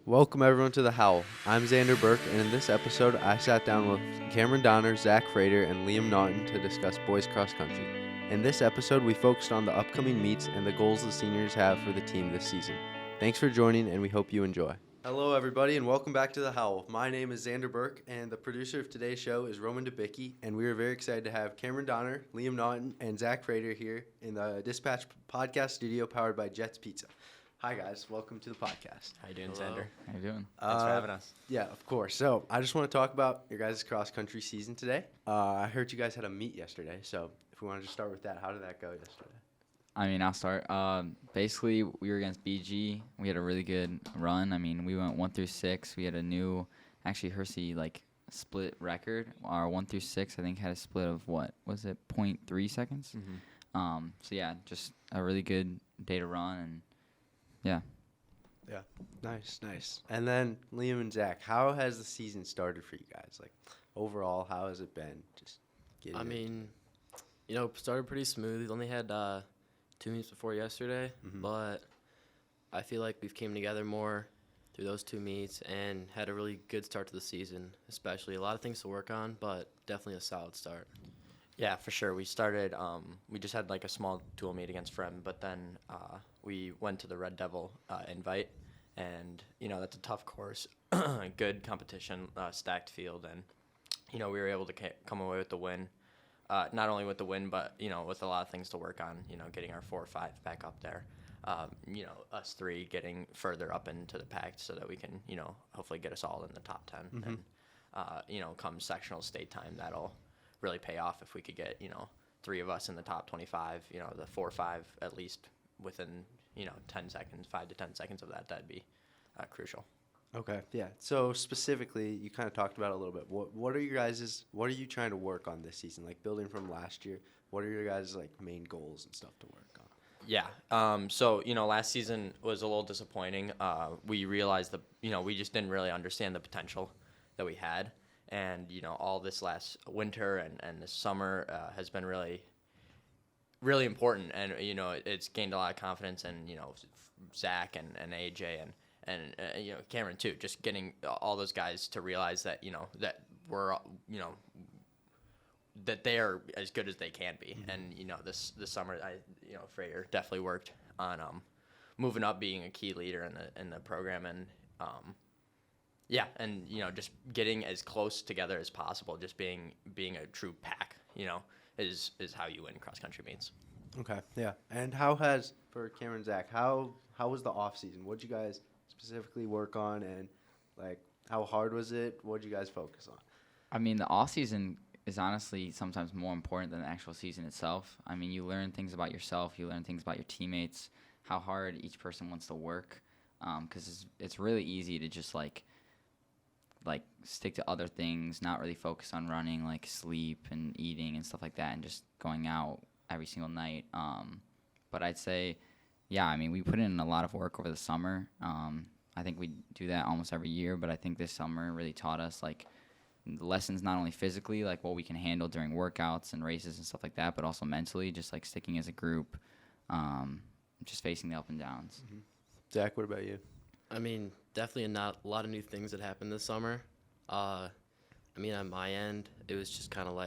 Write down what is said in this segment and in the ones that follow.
Welcome everyone to the Howl. I'm Xander Burke, and in this episode, I sat down with Cameron Donner, Zach Frater, and Liam Naughton to discuss boys cross country. In this episode, we focused on the upcoming meets and the goals the seniors have for the team this season. Thanks for joining, and we hope you enjoy. Hello, everybody, and welcome back to the Howl. My name is Xander Burke, and the producer of today's show is Roman Dubicki, and we are very excited to have Cameron Donner, Liam Naughton, and Zach Frater here in the Dispatch podcast studio powered by Jets Pizza. Hi, guys. Welcome to the podcast. How you doing, Hello. Xander? How you doing? Thanks for having us. Yeah, of course. So I just want to talk about your guys' cross-country season today. I heard you guys had a meet yesterday, so if we wanted to start with that, how did that go yesterday? I'll start. Basically, we were against BG. We had a really good run. We went 1 through 6. We had a new, Hersey, split record. Our 1 through 6, I think, had a split of, 0.3 seconds? Mm-hmm. So, yeah, just a really good day to run, and, yeah. Yeah, nice. And then, Liam and Zach, how has the season started for you guys? Overall, how has it been? Just Started pretty smooth. Only had 2 meets before yesterday, but I feel like we've came together more through those 2 meets and had a really good start to the season, especially a lot of things to work on, but definitely a solid start. Yeah, for sure. We started, we just had a small dual meet against Frem, but then we went to the Red Devil invite, and, that's a tough course, good competition, stacked field, and, we were able to come away with the win. Not only with the win, but, with a lot of things to work on, getting our 4 or 5 back up there. Us 3 getting further up into the pack so that we can, hopefully get us all in the top 10. And, come sectional state time, that'll really pay off if we could get, 3 of us in the top 25, the 4 or 5 at least within, 10 seconds, 5 to 10 seconds of that'd be crucial. Okay, yeah. So specifically, you kind of talked about it a little bit. What are you trying to work on this season? Building from last year, what are your guys' main goals and stuff to work on? Yeah. So, last season was a little disappointing. We realized we just didn't really understand the potential that we had. And, all this last winter and this summer has been really, really important. And, it's gained a lot of confidence in, Zach and AJ and Cameron too, just getting all those guys to realize that, that we're, that they are as good as they can be. And, this summer, Frater definitely worked on moving up, being a key leader in the program, and just getting as close together as possible, just being a true pack, is how you win cross country meets. Okay, yeah. And for Cameron and Zach, how was the off season? What'd you guys specifically work on, and how hard was it? What'd you guys focus on? The off season is honestly sometimes more important than the actual season itself. You learn things about yourself, you learn things about your teammates, how hard each person wants to work, because it's really easy to just stick to other things, not really focus on running, sleep and eating and stuff like that, and just going out every single night. But I'd say, yeah, we put in a lot of work over the summer. I think we do that almost every year, but I think this summer really taught us lessons not only physically, what we can handle during workouts and races and stuff like that, but also mentally, just sticking as a group, just facing the up and downs. Zach, what about you? Definitely a lot of new things that happened this summer. On my end, it was just kind of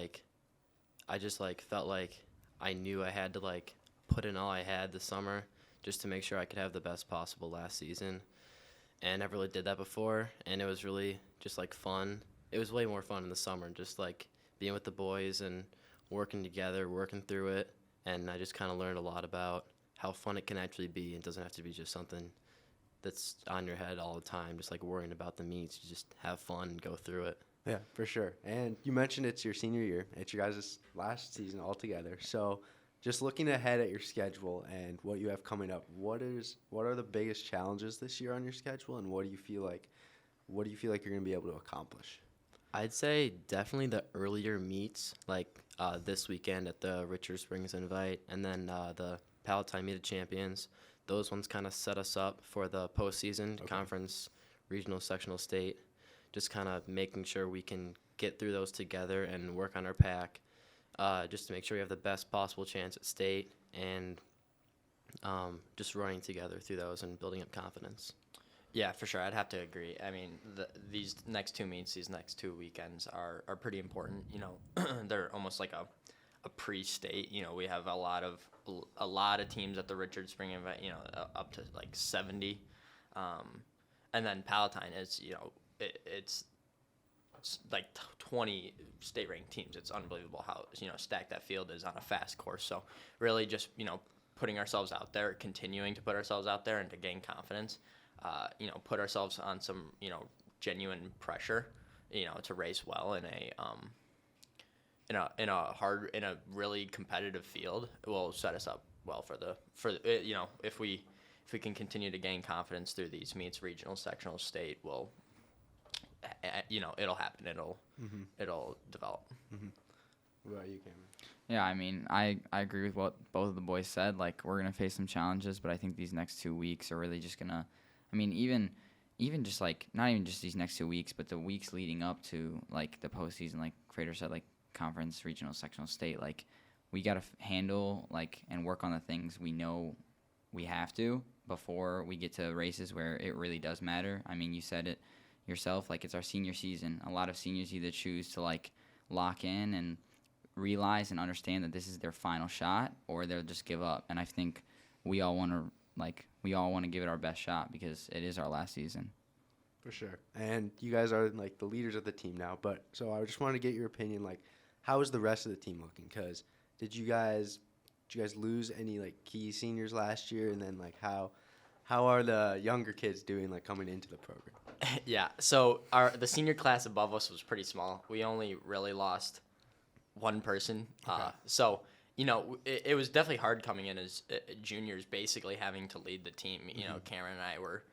I just felt like I knew I had to put in all I had this summer just to make sure I could have the best possible last season. And I never really did that before, and it was really just fun. It was way more fun in the summer, just being with the boys and working together, working through it. And I just kind of learned a lot about how fun it can actually be. It doesn't have to be just something that's on your head all the time, just worrying about the meets. You just have fun and go through it. Yeah, for sure. And you mentioned it's your senior year. It's your guys' last season altogether. So just looking ahead at your schedule and what you have coming up, what are the biggest challenges this year on your schedule, and what do you feel like you're going to be able to accomplish? I'd say definitely the earlier meets, this weekend at the Richard Springs Invite, and then the Palatine Meet of Champions. Those ones kind of set us up for the postseason, conference, regional, sectional, state. Just kind of making sure we can get through those together and work on our pack, just to make sure we have the best possible chance at state, and just running together through those and building up confidence. Yeah, for sure. I'd have to agree. I mean, these next two meets, these next two weekends are pretty important. You know, they're almost like a pre-state. You know, we have a lot of teams at the Richard Spring event. You know, up to like 70, and then Palatine is, you know, it's like 20 state ranked teams. It's unbelievable how, you know, stacked that field is on a fast course. So really, just, you know, putting ourselves out there, continuing to put ourselves out there, and to gain confidence. You know, put ourselves on some, you know, genuine pressure, you know, to race well in a really competitive field will set us up well for the you know, if we can continue to gain confidence through these meets, regional, sectional, state, will, you know, it'll happen. It'll develop. What about you, Cameron? Yeah, I mean, I agree with what both of the boys said. Like, we're going to face some challenges, but I think these next 2 weeks are really just going to, I mean, even just like, not even just these next 2 weeks, but the weeks leading up to, like, the postseason, like Frater said, like, conference, regional, sectional, state, like, we got to handle, like, and work on the things we know we have to before we get to races where it really does matter. I mean, you said it yourself, like, it's our senior season. A lot of seniors either choose to, like, lock in and realize and understand that this is their final shot, or they'll just give up. And I think we all want to give it our best shot because it is our last season. For sure. And you guys are like the leaders of the team now, but so I just wanted to get your opinion, like, how is the rest of the team looking? Because did you guys lose any like key seniors last year? And then like how are the younger kids doing, like, coming into the program? Yeah, so the senior class above us was pretty small. We only really lost one person. Okay. So, you know, it was definitely hard coming in as juniors, basically having to lead the team. You know, Cameron and I were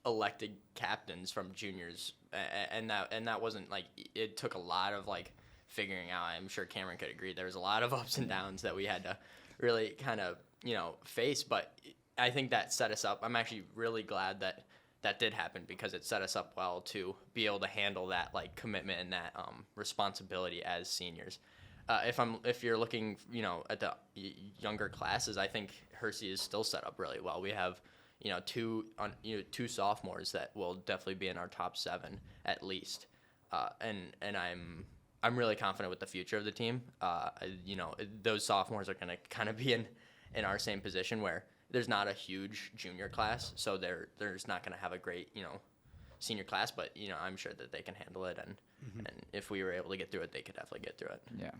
elected captains from juniors, and that wasn't like, it took a lot of like figuring out. I'm sure Cameron could agree. There was a lot of ups and downs that we had to really kind of, you know, face, but I think that set us up. I'm actually really glad that did happen, because it set us up well to be able to handle that like commitment and that responsibility as seniors. If you're looking, you know, at the younger classes, I think Hersey is still set up really well. We have, you know, two sophomores that will definitely be in our top 7 at least, and I'm really confident with the future of the team. You know, those sophomores are going to kind of be in our same position where there's not a huge junior class, so there's not going to have a great, you know, senior class, but, you know, I'm sure that they can handle it, and if we were able to get through it, they could definitely get through it. Yeah.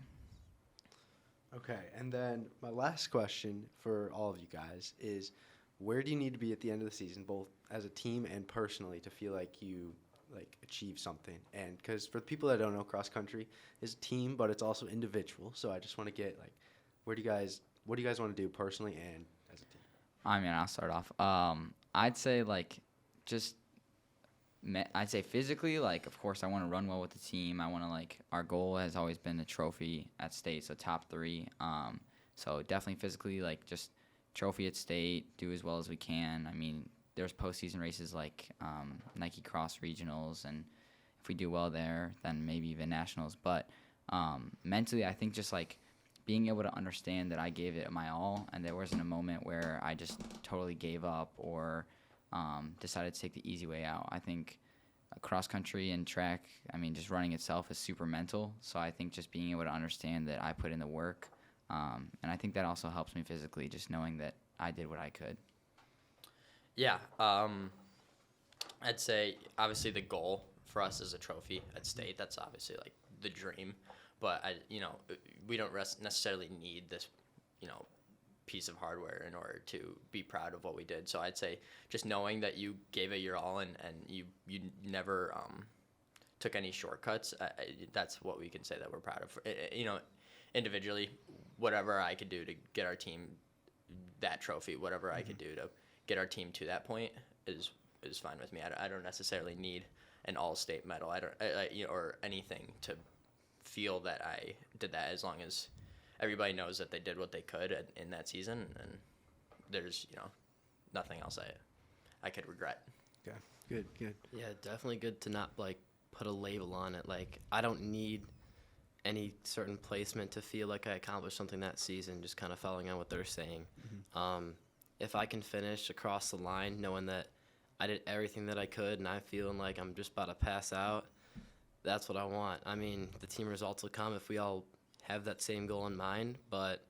Okay, and then my last question for all of you guys is, where do you need to be at the end of the season, both as a team and personally, to feel like you like achieve something? And because for the people that don't know, cross country is a team, but it's also individual. So I just want to get like, what do you guys want to do personally and as a team? I mean, I'll start off. I'd say like I'd say physically, like, of course, I want to run well with the team. I want to, like, our goal has always been a trophy at state, so top 3. So definitely physically, like, just trophy at state, do as well as we can. I mean, there's postseason races like Nike Cross Regionals, and if we do well there, then maybe even nationals. But mentally, I think just, like, being able to understand that I gave it my all, and there wasn't a moment where I just totally gave up or decided to take the easy way out. I think cross country and track, I mean, just running itself is super mental. So I think just being able to understand that I put in the work, and I think that also helps me physically, just knowing that I did what I could. Yeah, I'd say obviously the goal for us is a trophy at state. That's obviously like the dream, but we don't necessarily need this, piece of hardware in order to be proud of what we did. So I'd say just knowing that you gave it your all and you never took any shortcuts, that's what we can say that we're proud of. Individually, whatever I could do to get our team that trophy, whatever I could do to get our team to that point is fine with me. I don't necessarily need an all-state medal. Or anything to feel that I did that, as long as everybody knows that they did what they could in that season, and there's nothing else I could regret. Okay, good. Yeah, definitely good to not like put a label on it. Like, I don't need any certain placement to feel like I accomplished something that season. Just kind of following on what they're saying. If I can finish across the line, knowing that I did everything that I could, and I'm feeling like I'm just about to pass out. That's what I want. I mean, the team results will come if we all have that same goal in mind, but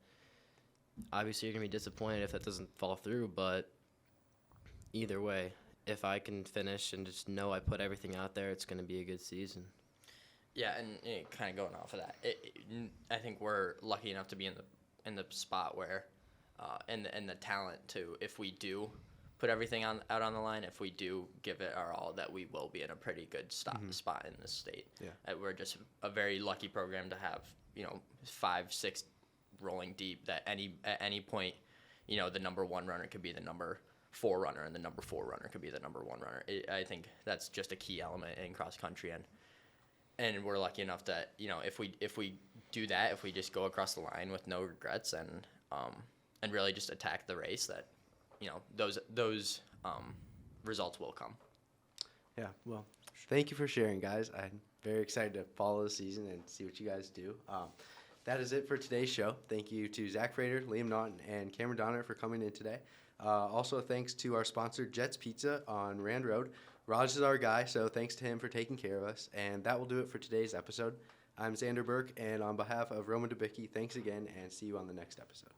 obviously you're going to be disappointed if that doesn't fall through, but either way, if I can finish and just know I put everything out there, it's going to be a good season. Yeah, and kind of going off of that, I think we're lucky enough to be in the spot where, and the talent too. If we do put everything out on the line, if we do give it our all, that we will be in a pretty good spot in this state. Yeah. We're just a very lucky program to have 5-6 rolling deep. That at any point, the number 1 runner could be the number 4 runner, and the number 4 runner could be the number 1 runner. I think that's just a key element in cross country, and we're lucky enough that if we do that, if we just go across the line with no regrets and really just attack the race, that those results will come. Yeah, well, thank you for sharing, guys. I'm very excited to follow the season and see what you guys do. That is it for today's show. Thank you to Zach Frater, Liam Naughton, and Cameron Donner for coming in today. Also, thanks to our sponsor, Jets Pizza on Rand Road. Raj is our guy, so thanks to him for taking care of us. And that will do it for today's episode. I'm Xander Burke, and on behalf of Roman Dubicki, thanks again, and see you on the next episode.